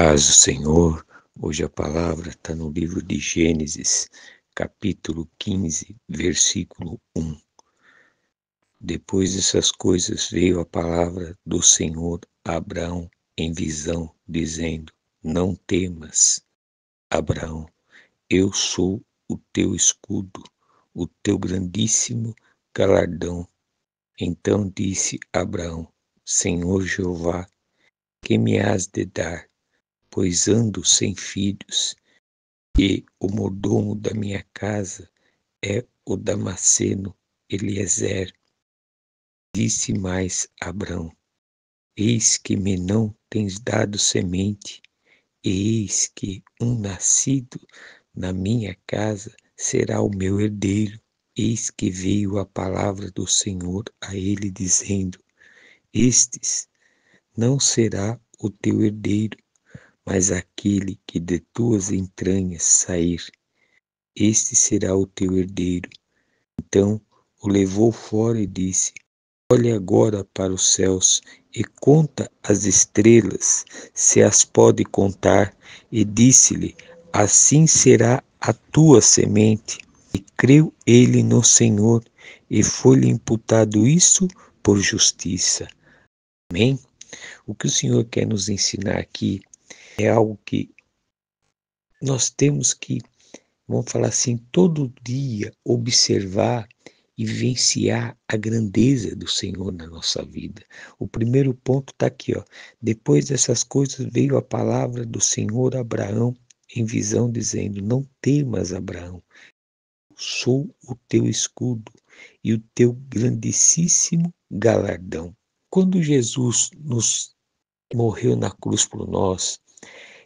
Paz do Senhor. Hoje a palavra está no livro de Gênesis, capítulo 15, versículo 1. Depois dessas coisas veio a palavra do Senhor a Abraão em visão, dizendo: Não temas, Abraão, eu sou o teu escudo, o teu grandíssimo galardão. Então disse Abraão: Senhor Jeová, que me has de dar? Pois ando sem filhos, e o mordomo da minha casa é o Damasceno Eliezer. Disse mais Abrão: Eis que me não tens dado semente, e eis que um nascido na minha casa será o meu herdeiro. Eis que veio a palavra do Senhor a ele, dizendo: Estes não será o teu herdeiro, mas aquele que de tuas entranhas sair, este será o teu herdeiro. Então o levou fora e disse: Olha agora para os céus e conta as estrelas, se as pode contar. E disse-lhe: Assim será a tua semente. E creu ele no Senhor, e foi-lhe imputado isso por justiça. Amém? O que o Senhor quer nos ensinar aqui é algo que nós temos que, vamos falar assim, todo dia observar e vivenciar a grandeza do Senhor na nossa vida. O primeiro ponto está aqui, ó. Depois dessas coisas veio a palavra do Senhor a Abraão em visão, dizendo: Não temas, Abraão, sou o teu escudo e o teu grandíssimo galardão. Quando Jesus nos morreu na cruz por nós,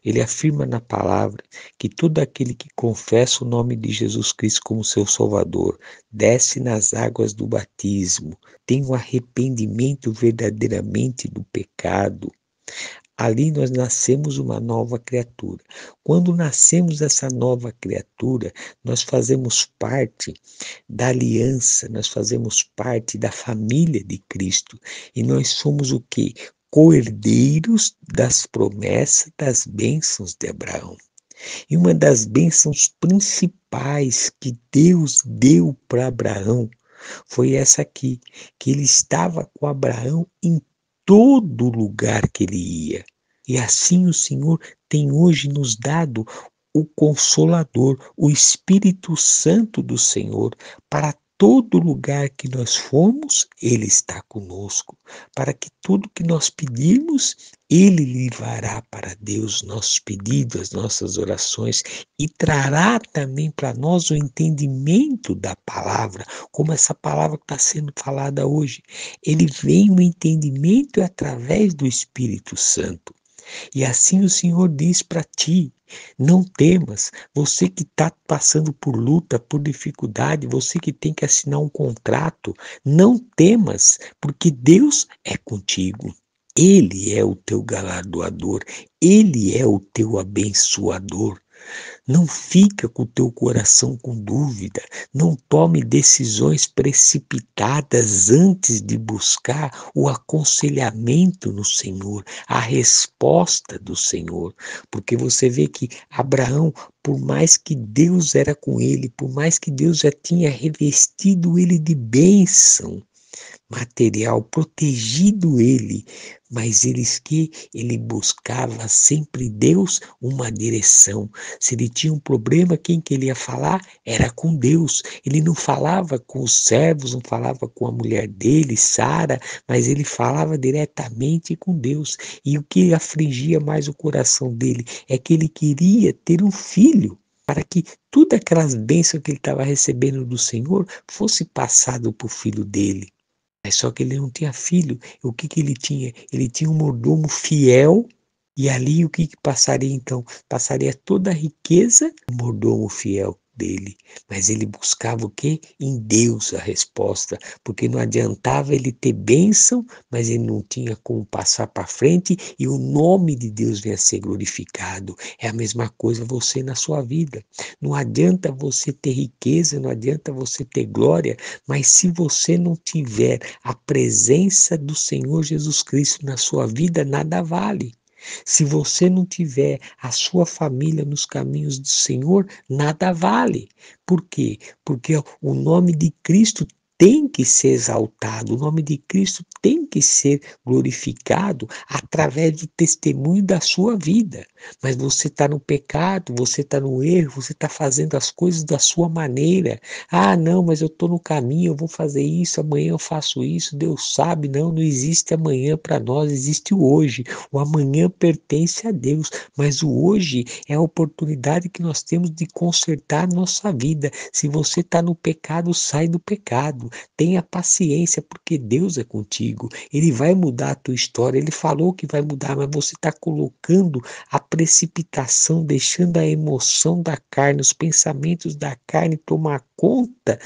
ele afirma na palavra que todo aquele que confessa o nome de Jesus Cristo como seu Salvador, desce nas águas do batismo, tem um arrependimento verdadeiramente do pecado. Ali nós nascemos uma nova criatura. Quando nascemos essa nova criatura, nós fazemos parte da aliança, nós fazemos parte da família de Cristo. E nós somos o quê? Co-herdeiros das promessas, das bênçãos de Abraão. E uma das bênçãos principais que Deus deu para Abraão foi essa aqui, que ele estava com Abraão em todo lugar que ele ia. E assim o Senhor tem hoje nos dado o Consolador, o Espírito Santo do Senhor, para todo lugar que nós formos, Ele está conosco, para que tudo que nós pedirmos, Ele levará para Deus nossos pedidos, as nossas orações, e trará também para nós o entendimento da palavra, como essa palavra que está sendo falada hoje. Ele vem o entendimento através do Espírito Santo. E assim o Senhor diz para ti: não temas, você que está passando por luta, por dificuldade, você que tem que assinar um contrato, não temas, porque Deus é contigo. Ele é o teu galardoador, Ele é o teu abençoador. Não fica com o teu coração com dúvida, não tome decisões precipitadas antes de buscar o aconselhamento no Senhor, a resposta do Senhor, porque você vê que Abraão, por mais que Deus era com ele, por mais que Deus já tinha revestido ele de bênção material, protegido ele, mas ele buscava sempre Deus uma direção. Se ele tinha um problema, quem que ele ia falar? Era com Deus. Ele não falava com os servos, não falava com a mulher dele, Sara, mas ele falava diretamente com Deus. E o que afligia mais o coração dele é que ele queria ter um filho, para que todas aquelas bênçãos que ele estava recebendo do Senhor fosse passado para o filho dele. Mas só que ele não tinha filho. O que ele tinha? Ele tinha um mordomo fiel. E ali o que passaria então? Passaria toda a riqueza do mordomo fiel dele. Mas ele buscava o quê? Em Deus a resposta. Porque não adiantava ele ter bênção, mas ele não tinha como passar para frente e o nome de Deus venha a ser glorificado. É a mesma coisa você na sua vida. Não adianta você ter riqueza, não adianta você ter glória, mas se você não tiver a presença do Senhor Jesus Cristo na sua vida, nada vale. Se você não tiver a sua família nos caminhos do Senhor, nada vale. Por quê? Porque o nome de Cristo tem que ser exaltado, o nome de Cristo tem que ser glorificado através do testemunho da sua vida. Mas você está no pecado, você está no erro, você está fazendo as coisas da sua maneira. Ah, não, mas eu estou no caminho, eu vou fazer isso, amanhã eu faço isso, Deus sabe. Não, não existe amanhã para nós, existe o hoje. O amanhã pertence a Deus, mas o hoje é a oportunidade que nós temos de consertar nossa vida. Se você está no pecado, sai do pecado. Tenha paciência, porque Deus é contigo. Ele vai mudar a tua história. Ele falou que vai mudar, mas você está colocando a precipitação, deixando a emoção da carne, os pensamentos da carne tomar conta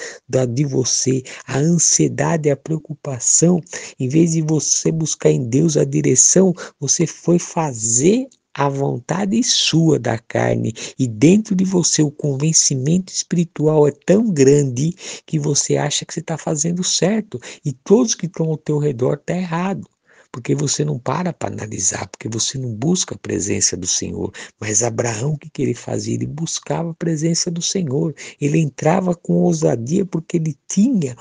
de você, a ansiedade, a preocupação. Em vez de você buscar em Deus a direção, você foi fazer a vontade sua da carne, e dentro de você o convencimento espiritual é tão grande que você acha que você está fazendo certo, e todos que estão ao teu redor estão errado. Porque você não para analisar, porque você não busca a presença do Senhor. Mas Abraão, o que, que ele fazia? Ele buscava a presença do Senhor. Ele entrava com ousadia porque ele tinha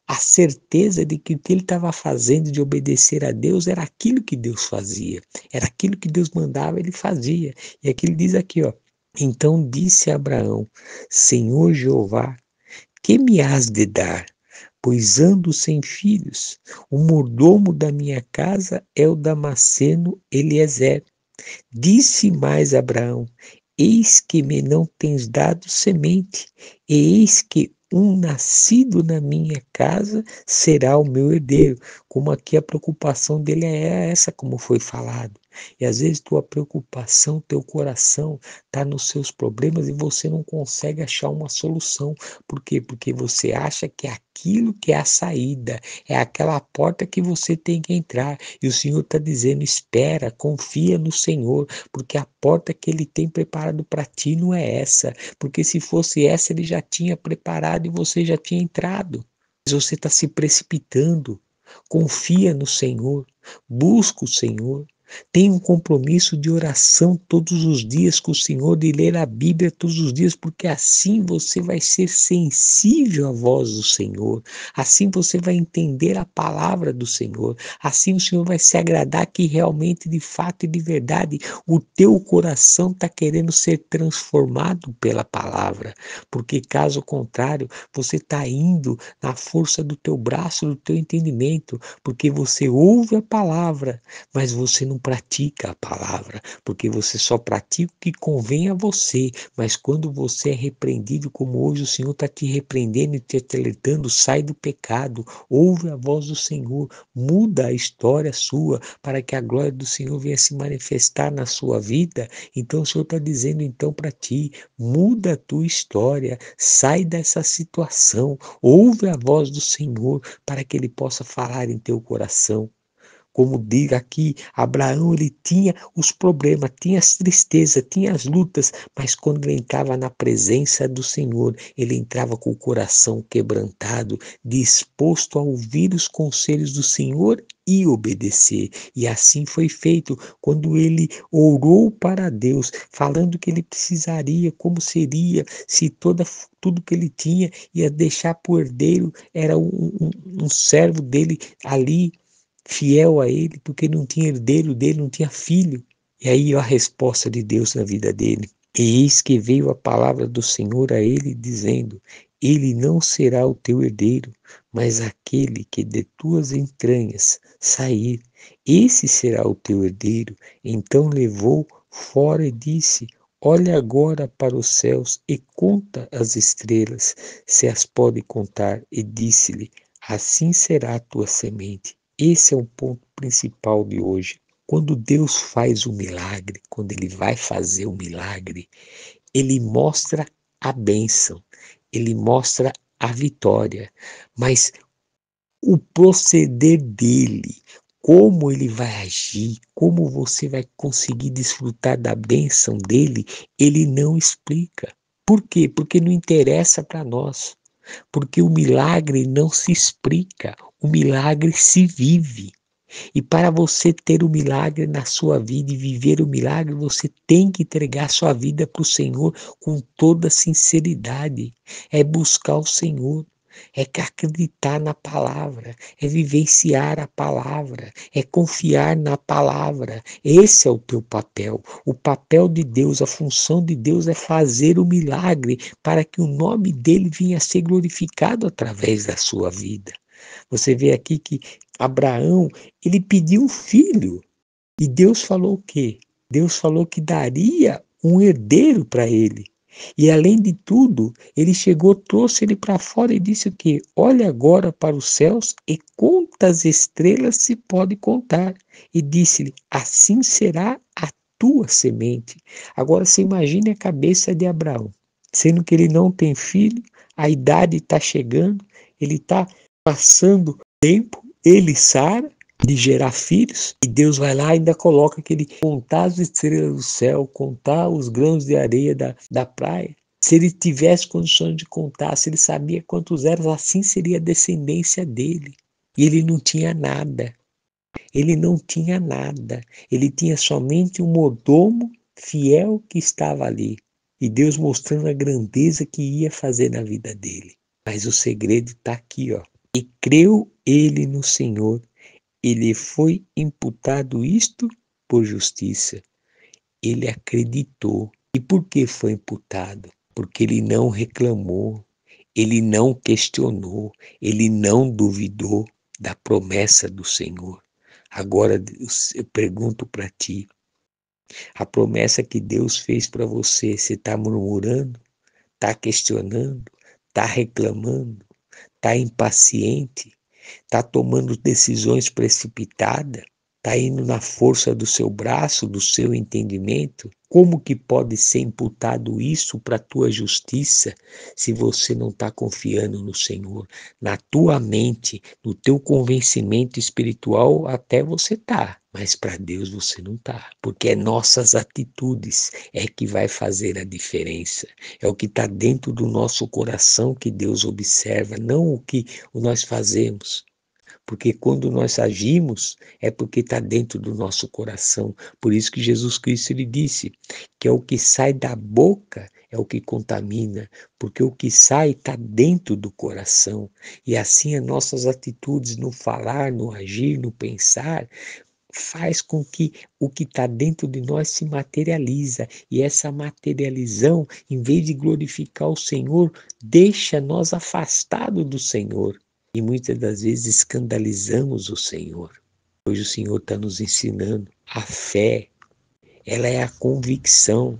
a certeza de que o que ele estava fazendo de obedecer a Deus era aquilo que Deus fazia, era aquilo que Deus mandava, ele fazia. E aqui ele diz aqui, ó, então disse Abraão, Senhor Jeová, que me has de dar? Pois ando sem filhos. O mordomo da minha casa é o Damasceno Eliezer. Disse mais Abraão, eis que me não tens dado semente, e eis que um nascido na minha casa será o meu herdeiro. Como aqui a preocupação dele é essa, como foi falado. E às vezes tua preocupação, teu coração está nos seus problemas e você não consegue achar uma solução. Por quê? Porque você acha que é aquilo que é a saída, é aquela porta que você tem que entrar. E o Senhor está dizendo, espera, confia no Senhor, porque a porta que Ele tem preparado para ti não é essa. Porque se fosse essa, Ele já tinha preparado e você já tinha entrado. Mas você está se precipitando. Confia no Senhor, busca o Senhor. Tenha um compromisso de oração todos os dias com o Senhor, de ler a Bíblia todos os dias, porque assim você vai ser sensível à voz do Senhor, assim você vai entender a palavra do Senhor, assim o Senhor vai se agradar que realmente, de fato e de verdade, o teu coração está querendo ser transformado pela palavra, porque caso contrário, você está indo na força do teu braço, do teu entendimento, porque você ouve a palavra, mas você não pratica a palavra, porque você só pratica o que convém a você, mas quando você é repreendido, como hoje o Senhor está te repreendendo e te alertando, sai do pecado, ouve a voz do Senhor, muda a história sua, para que a glória do Senhor venha se manifestar na sua vida. Então o Senhor está dizendo então para ti, muda a tua história, sai dessa situação, ouve a voz do Senhor, para que Ele possa falar em teu coração. Como diz aqui, Abraão, ele tinha os problemas, tinha as tristezas, tinha as lutas, mas quando ele entrava na presença do Senhor, ele entrava com o coração quebrantado, disposto a ouvir os conselhos do Senhor e obedecer. E assim foi feito quando ele orou para Deus, falando que ele precisaria, como seria, se tudo que ele tinha ia deixar para o herdeiro, era um servo dele ali, fiel a ele, porque não tinha herdeiro dele, não tinha filho. E aí a resposta de Deus na vida dele. E eis que veio a palavra do Senhor a ele, dizendo, ele não será o teu herdeiro, mas aquele que de tuas entranhas sair, esse será o teu herdeiro. Então levou fora e disse, olha agora para os céus e conta as estrelas, se as pode contar. E disse-lhe, assim será a tua semente. Esse é o ponto principal de hoje. Quando Deus faz o milagre, quando Ele vai fazer o milagre, Ele mostra a bênção, Ele mostra a vitória, mas o proceder dele, como ele vai agir, como você vai conseguir desfrutar da bênção dele, ele não explica. Por quê? Porque não interessa para nós. Porque o milagre não se explica, o milagre se vive. E para você ter o milagre na sua vida e viver o milagre, você tem que entregar sua vida para o Senhor com toda sinceridade. É buscar o Senhor, é que acreditar na palavra, é vivenciar a palavra, é confiar na palavra. Esse é o teu papel. O papel de Deus, a função de Deus é fazer o milagre para que o nome dele venha a ser glorificado através da sua vida. Você vê aqui que Abraão, ele pediu um filho. E Deus falou o quê? Deus falou que daria um herdeiro para ele. E além de tudo, ele chegou, trouxe ele para fora e disse o quê? Olha agora para os céus e quantas estrelas se pode contar. E disse-lhe, assim será a tua semente. Agora você imagine a cabeça de Abraão, sendo que ele não tem filho, a idade está chegando, ele está passando tempo, ele e Sara, de gerar filhos, e Deus vai lá e ainda coloca que ele contar as estrelas do céu, contar os grãos de areia da praia. Se ele tivesse condições de contar, se ele sabia quantos eram, assim seria a descendência dele. E ele não tinha nada. Ele não tinha nada. Ele tinha somente um mordomo fiel que estava ali. E Deus mostrando a grandeza que ia fazer na vida dele. Mas o segredo está aqui, ó. E creu ele no Senhor, e lhe foi imputado isto por justiça. Ele acreditou. E por que foi imputado? Porque ele não reclamou, ele não questionou, ele não duvidou da promessa do Senhor. Agora eu pergunto para ti, a promessa que Deus fez para você está murmurando, está questionando, está reclamando, está impaciente, está tomando decisões precipitadas, está indo na força do seu braço, do seu entendimento? Como que pode ser imputado isso para a tua justiça se você não está confiando no Senhor? Na tua mente, no teu convencimento espiritual até você está, mas para Deus você não está, porque é nossas atitudes é que vai fazer a diferença. É o que está dentro do nosso coração que Deus observa, não o que nós fazemos. Porque quando nós agimos, é porque está dentro do nosso coração. Por isso que Jesus Cristo ele disse que é o que sai da boca é o que contamina, porque o que sai está dentro do coração. E assim as nossas atitudes no falar, no agir, no pensar, faz com que o que está dentro de nós se materializa. E essa materialização, em vez de glorificar o Senhor, deixa nós afastados do Senhor. E muitas das vezes escandalizamos o Senhor. Hoje o Senhor está nos ensinando. A fé, ela é a convicção.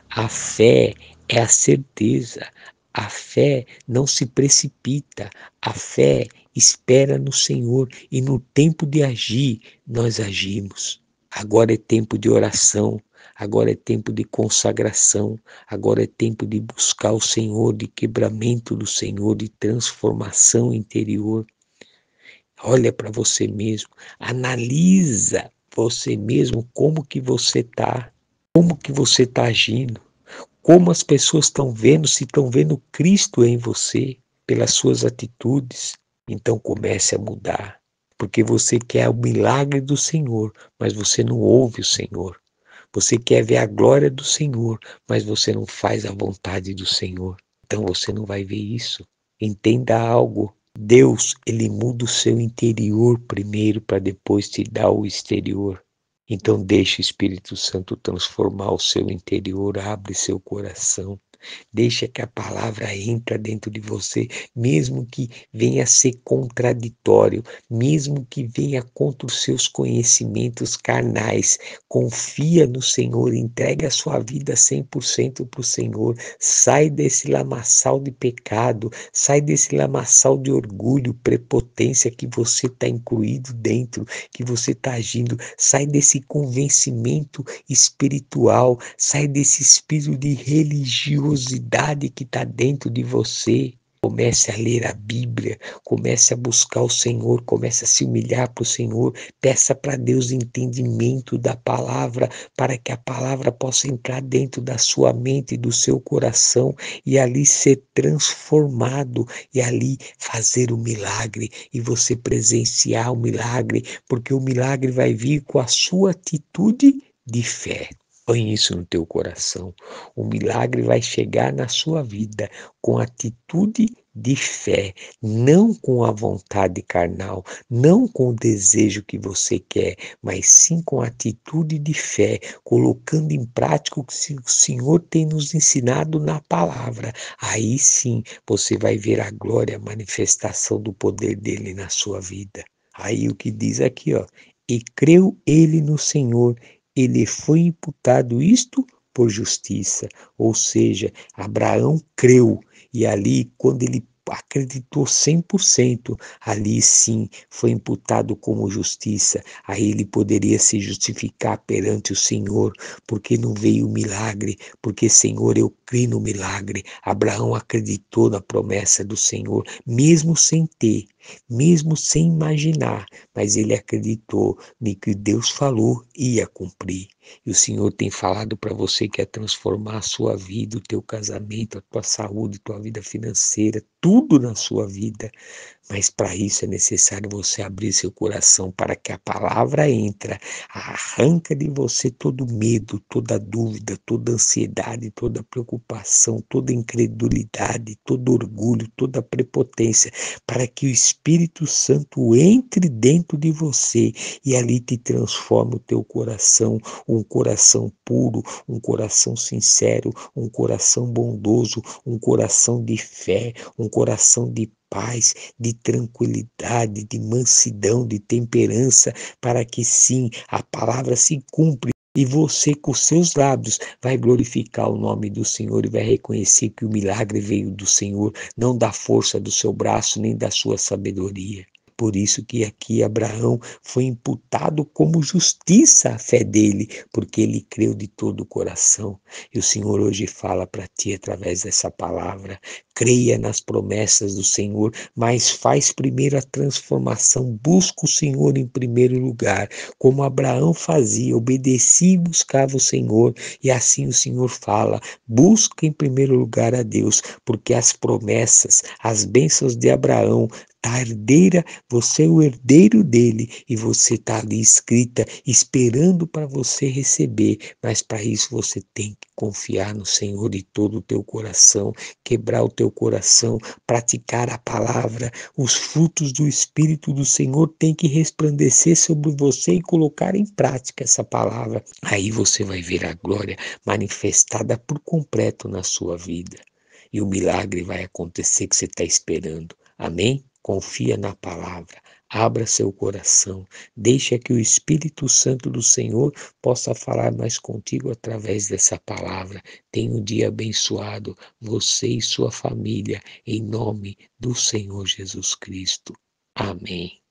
A fé é a certeza. A fé não se precipita. A fé espera no Senhor. E no tempo de agir, nós agimos. Agora é tempo de oração. Agora é tempo de consagração, agora é tempo de buscar o Senhor, de quebramento do Senhor, de transformação interior. Olha para você mesmo, analisa você mesmo como que você está, como que você está agindo, como as pessoas estão vendo, se estão vendo Cristo em você, pelas suas atitudes. Então comece a mudar, porque você quer o milagre do Senhor, mas você não ouve o Senhor. Você quer ver a glória do Senhor, mas você não faz a vontade do Senhor. Então você não vai ver isso. Entenda algo. Deus, ele muda o seu interior primeiro para depois te dar o exterior. Então deixe o Espírito Santo transformar o seu interior, abre seu coração. Deixa que a palavra entre dentro de você, mesmo que venha a ser contraditório, mesmo que venha contra os seus conhecimentos carnais. Confia no Senhor, entrega a sua vida 100% para o Senhor. Sai desse lamaçal de pecado, sai desse lamaçal de orgulho, prepotência que você está incluído dentro, que você está agindo. Sai desse convencimento espiritual, sai desse espírito de religiosidade que está dentro de você. Comece a ler a Bíblia, comece a buscar o Senhor, comece a se humilhar para o Senhor, peça para Deus entendimento da palavra, para que a palavra possa entrar dentro da sua mente e do seu coração e ali ser transformado e ali fazer o milagre e você presenciar o milagre, porque o milagre vai vir com a sua atitude de fé. Põe isso no teu coração. O milagre vai chegar na sua vida com atitude de fé, não com a vontade carnal, não com o desejo que você quer, mas sim com a atitude de fé, colocando em prática o que o Senhor tem nos ensinado na palavra. Aí sim você vai ver a glória, a manifestação do poder dele na sua vida. Aí o que diz aqui, ó, e creu ele no Senhor, ele foi imputado isto por justiça, ou seja, Abraão creu e ali quando ele acreditou 100%, ali sim foi imputado como justiça, aí ele poderia se justificar perante o Senhor, porque não veio o milagre, porque Senhor, eu creio no milagre. Abraão acreditou na promessa do Senhor, mesmo sem ter, mesmo sem imaginar, mas ele acreditou no que Deus falou ia cumprir. E o Senhor tem falado para você que é transformar a sua vida, o teu casamento, a tua saúde, a tua vida financeira, tudo na sua vida. Mas para isso é necessário você abrir seu coração para que a palavra entre, arranca de você todo medo, toda dúvida, toda ansiedade, toda preocupação, toda incredulidade, todo orgulho, toda prepotência, para que o Espírito Santo entre dentro de você e ali te transforme o teu coração, um coração puro, um coração sincero, um coração bondoso, um coração de fé, um coração de paz, de tranquilidade, de mansidão, de temperança, para que sim, a palavra se cumpra e você com seus lábios vai glorificar o nome do Senhor e vai reconhecer que o milagre veio do Senhor, não da força do seu braço, nem da sua sabedoria. Por isso que aqui Abraão foi imputado como justiça a fé dele, porque ele creu de todo o coração. E o Senhor hoje fala para ti através dessa palavra, creia nas promessas do Senhor, mas faz primeiro a transformação, busca o Senhor em primeiro lugar, como Abraão fazia, obedecia e buscava o Senhor, e assim o Senhor fala, busca em primeiro lugar a Deus, porque as promessas, as bênçãos de Abraão, a herdeira, você é o herdeiro dele e você está ali escrita, esperando para você receber, mas para isso você tem que confiar no Senhor de todo o teu coração, quebrar o teu coração, praticar a palavra, os frutos do Espírito do Senhor têm que resplandecer sobre você e colocar em prática essa palavra. Aí você vai ver a glória manifestada por completo na sua vida. E o milagre vai acontecer que você está esperando. Amém? Confia na palavra. Abra seu coração. Deixa que o Espírito Santo do Senhor possa falar mais contigo através dessa palavra. Tenha um dia abençoado, você e sua família, em nome do Senhor Jesus Cristo. Amém.